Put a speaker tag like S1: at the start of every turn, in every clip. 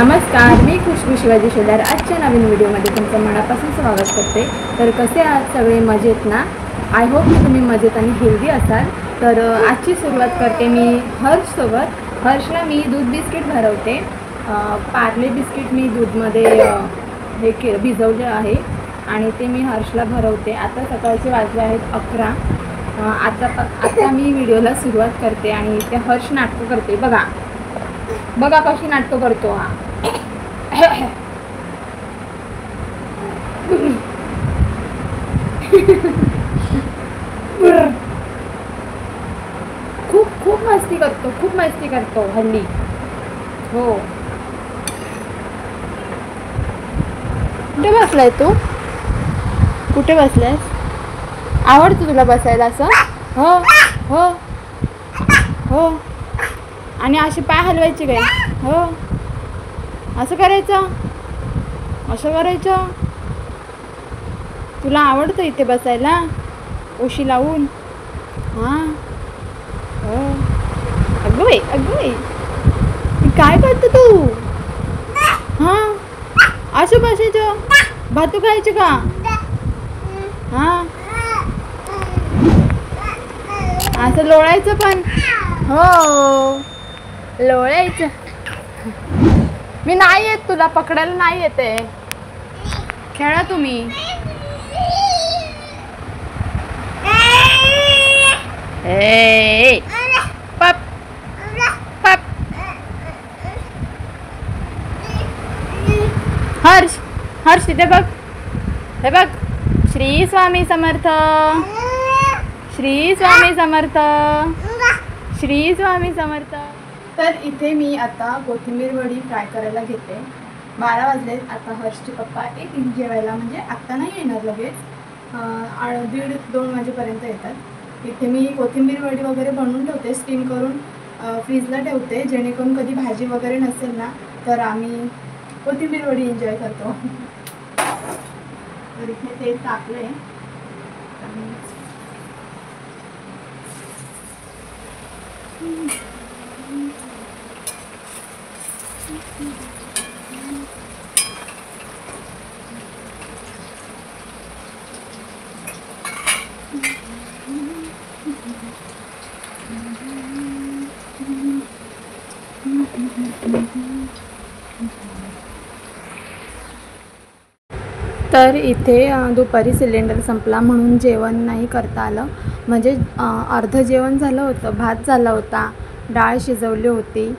S1: नमस्कार, मी खुशबू शिवाजी शेलार आजच्या नवीन व्हिडिओमध्ये तुमचं मनापासून स्वागत करते। तर कसे आहात सगळे? मजेत ना? आय होप की तुम्ही मजेत आणि हेल्दी असाल। तर आजची सुरुवात करते मी हर्षसोबत। हर्षला मी दूध बिस्किट भरवते। पार्ले बिस्किट मी दूधमध्ये भिजवले आहे आणि ते मी हर्षला भरवते। आता सकाळचे वाजले आहेत 11। आता मी व्हिडिओला सुरुवात करते आणि ते हर्ष नाटक करते। बघा कशी नाटक करतो हा। खूप मस्ती करतो हल्ली। हो, कुठे बसलाय तू? कुठे बसलायस? आवडतं तुला बसायला असं? हो हो हो। आणि असे पाय हलवायचे काय? हो, असं करायचं। तुला आवडतं इथे बसायला उशी लावून? हां हो। अगं बाई काय करतो तू? हां, असं बसायचं? भातू खायचे का? हां, असं लोळायचं पण? हो, लोळायचं। मी नाही येत, तुला पकडायला नाही येते। खेळा तुम्ही। ए पप पप। हर्ष तिथे बघ, हे बघ। श्री स्वामी समर्थ, श्री स्वामी समर्थ, श्री स्वामी समर्थ। तर इथे मी आता कोथिंबीर वडी फ्राय करायला घेते। 12 वाजले। आता हर्षचे पप्पा येतील जेवायला, म्हणजे आत्ता नाही येणार, लगेच 1:30-2 वाजेपर्यंत येतात। इथे मी कोथिंबीर वडी वगैरे बनवून ठेवते, स्टीम करून फ्रीजला ठेवते, जेणेकरून कधी भाजी वगैरे नसेल ना तर आम्ही कोथिंबीर वडी एन्जॉय करतो। तर इथे तेल टाकलंय। तर इथे दुपारी सिलेंडर संपला म्हणून जेवण नाही करता आलं। म्हणजे अर्ध जेवण झालं होतं, भात झाला होता, डाळ शिजवली होती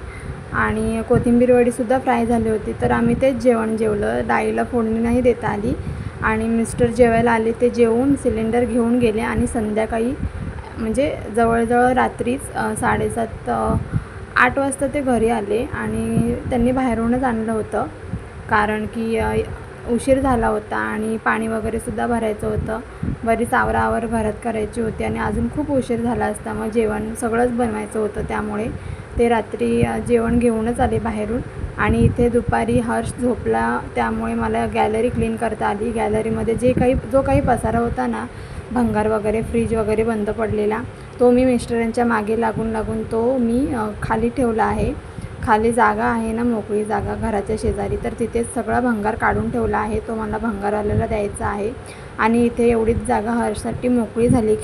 S1: आणि कोथिंबीर वडीसुद्धा फ्राय झाली होती। तर आम्ही तेच जेवण जेवलं, डाळीला फोडणी नाही देता आली। आणि मिस्टर जेवायला आले, ते जेवून सिलेंडर घेऊन गेले आणि संध्याकाळी म्हणजे जवळजवळ रात्रीच 7:30-8 वाजता ते घरी आले। आणि त्यांनी बाहेरूनच आणलं होतं, कारण की उशीर झाला होता आणि पाणी वगैरेसुद्धा भरायचं होतं, बरीच आवराआवर घरात करायची होती आणि अजून खूप उशीर झाला असता, मग जेवण सगळंच बनवायचं होतं, त्यामुळे ते रात्री जेवण घेऊनच आले बाहेरून। आणि इथे दुपारी हर्ष झोपला, त्यामुळे मला गॅलरी क्लीन करता आली। गॅलरीमध्ये जो काही पसारा होता ना, भंगार वगैरे, फ्रीज वगैरे बंद पडलेला, तो मी मिस्टरांच्या मागे लागून तो मी खाली ठेवला आहे। खाली जागा आहे ना, मोकळी जागा घराच्या शेजारी, तर तिथेच सगळा भंगार काढून ठेवला आहे, तो मला भंगारवाल्याला द्यायचा आहे। आणि इथे एवढीच जागा हर्षसाठी मोकळी झाली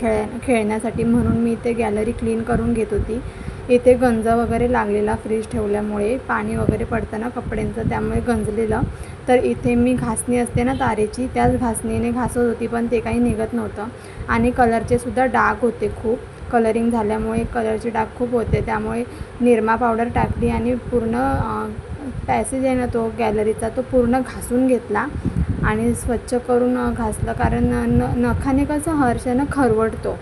S1: खेळण्यासाठी, म्हणून मी इथे गॅलरी क्लीन करून घेत होती। इथे गंज वगैरे लागलेला फ्रीज ठेवल्यामुळे, पाणी वगैरे पडतं ना कपड्यांचं, त्यामुळे गंजलेलं। तर इथे मी घासणी असते ना तारेची, त्याच घासणीने घासत होती, पण ते काही निघत नव्हतं। आणि कलरचेसुद्धा डाग होते खूप, कलरिंग झाल्यामुळे कलरचे डाग खूप होते, त्यामुळे निरमा पावडर टाकली आणि पूर्ण पॅसेज आहे ना तो गॅलरीचा, तो पूर्ण घासून घेतला आणि स्वच्छ करून घासलं, कारण नखाने कसं हर्षानं खरवडतो,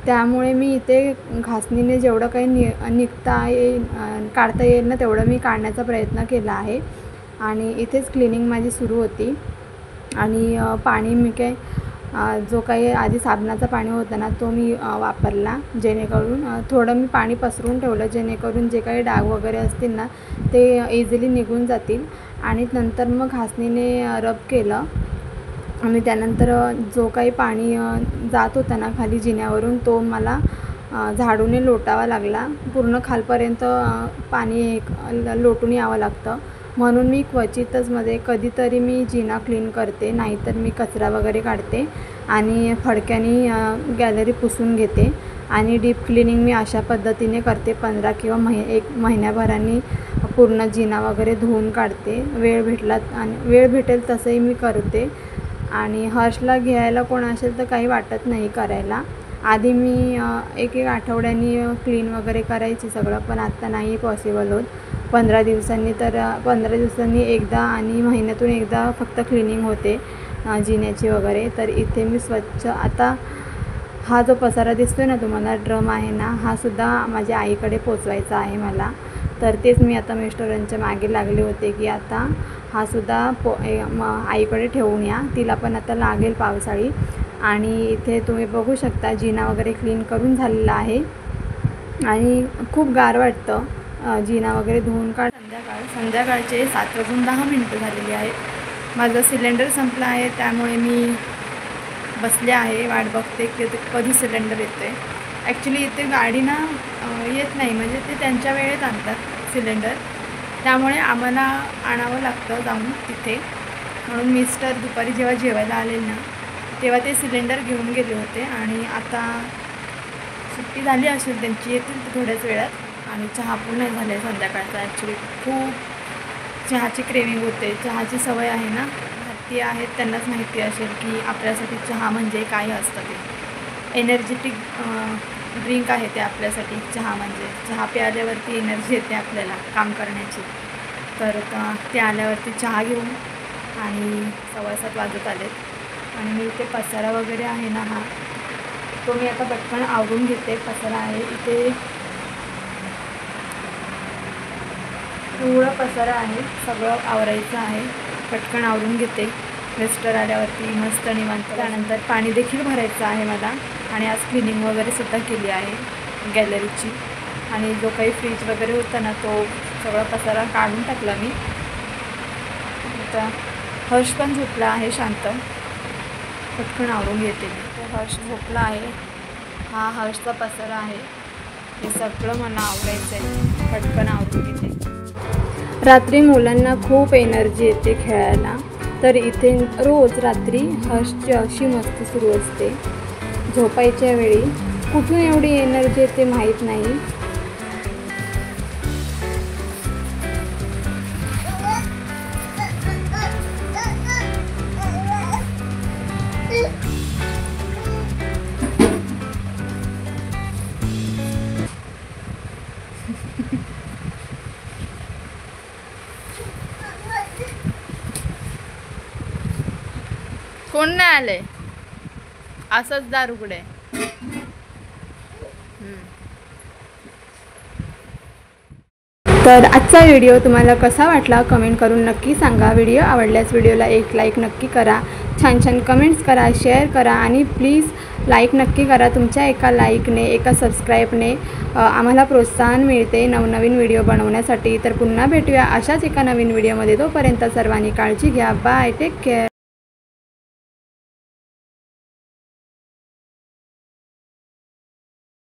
S1: त्यामुळे मी इथे घासणीने जेवढं काही काढता येईल ना तेवढं मी काढण्याचा प्रयत्न केला आहे। आणि इथेच क्लिनिंग माझी सुरू होती। आणि पाणी मी जो काही आधी साबणाचं पाणी होतं ना, तो मी वापरला, जेणेकरून थोडं मी पाणी पसरून ठेवलं, जेणेकरून जे काही डाग वगैरे असतील ना ते इझिली निघून जातील। आणि नंतर मग घासणीने रब केलं आणि त्यानंतर जो काही पाणी जात होता ना खाली जिन्यावरून, तो मला झाडूने लोटावा लागला। पूर्ण खालपर्यंत पाणी लोटून यावं लागतं, म्हणून मी क्वचितच कधीतरी मी जिना क्लीन करते, नाहीतर मी कचरा वगैरे काढते आणि फडक्याने गॅलरी पुसून घेते. आणि डीप क्लिनिंग मी अशा पद्धतीने करते, 15 किंवा एक महिन्याभराने पूर्ण जिना वगैरे धुवून काढते. वेळ भेटेल तसंही मी करते. आणि हर्षला घ्यायला कोण असेल तर काही वाटत नाही करायला. आधी मी एक आठवड्यानी क्लीन वगैरे करायची सगळं, पण आत्ता नाही पॉसिबल होत. 15 दिवसांनी एकदा आणि महिन्यातून एकदा फक्त क्लिनिंग होते जिन्याची वगैरे. तर इथे मी स्वच्छ, आता हा जो पसारा दिसतोय ना तुम्हाला, ड्रम आहे ना, हा सुद्धा माझ्या आईकडे पोचवायचा आहे मला. तर तेच मी आता मिस्टरांच्या मागे लागले होते की आता हा सुद्धा आईकडे ठेवून या, तिला पण आता लागेल पावसाळी. आणि इथे तुम्ही बघू शकता जिना वगैरे क्लीन करून झालेला आहे आणि खूप गार वाटतं जिना वगैरे धुवून संध्याकाळचे 7:10 झालेले आहेत. माझं सिलेंडर संपलं आहे, त्यामुळे मी बसले आहे, वाट बघते की कधी सिलेंडर येते. ॲक्च्युली इथे गाडी ना येत नाही, म्हणजे ते त्यांच्या वेळेत आणतात सिलेंडर, त्यामुळे आम्हाला आणावं लागतं जाऊन तिथे. म्हणून मिस्टर दुपारी जेव्हा जेवायला आले ना तेव्हा ते सिलेंडर घेऊन गेले होते. आणि आता सुट्टी झाली असेल त्यांची, येतील थोड्याच वेळात. आणि चहा पण नाही झाले संध्याकाळचा. ॲक्च्युली खूप चहाची क्रेविंग होते, चहाची सवय आहे ना, ती आहेत त्यांनाच माहिती असेल की आपल्यासाठी चहा म्हणजे काय असतं. ते एनर्जेटिक ड्रिंक आहे ते आपल्यासाठी. चहा म्हणजे चहा प्यायल्यावरती एनर्जी येते आपल्याला काम करण्याची. तर ते आल्यावरती चहा घेऊन आणि 7:15 वाजत आलेत. आणि मी इथे पसारा वगैरे आहे ना, हा तो मी आता पटकन आवरून घेते. पसारा आहे इथे, पूर्ण पसारा आहे, सगळं आवरायचं आहे, पटकन आवरून घेते. मिस्टर आल्यावरती मस्त निवांत. त्यानंतर पाणी देखील भरायचं आहे मला. आणि आज क्लिनिंग वगैरे सुद्धा केली आहे गॅलरीची. आणि जो काही फ्रीज वगैरे होता ना तो सगळा पसारा काढून टाकला मी. आता हर्ष पण झोपला आहे शांत, पटकन आवरून घेते मी. तर हर्ष झोपला आहे, हा हर्षचा पसारा आहे, हे सगळं मला आवरायचं आहे, पटकन आवरून घेते. रात्री मुलांना खूप एनर्जी येते खेळायला, तर इथे रोज रात्री हर्षची अशी मस्ती सुरू असते. झोपायच्या वेळी कुठून एवढी एनर्जी येते माहीत नाही. कोण नाही आले, असंच दार उघडे. तर आजचा व्हिडिओ तुम्हाला कसा वाटला कमेंट करून नक्की सांगा. व्हिडिओ आवडल्यास व्हिडिओला एक लाईक नक्की करा, छान छान कमेंट्स करा, शेअर करा आणि प्लीज लाईक नक्की करा. तुमच्या एका लाईकने, एका सबस्क्राईबने आम्हाला प्रोत्साहन मिळते नवनवीन व्हिडिओ बनवण्यासाठी. तर पुन्हा भेटूया अशाच एका नवीन व्हिडिओमध्ये. तोपर्यंत सर्वांनी काळजी घ्या. Bye, take care.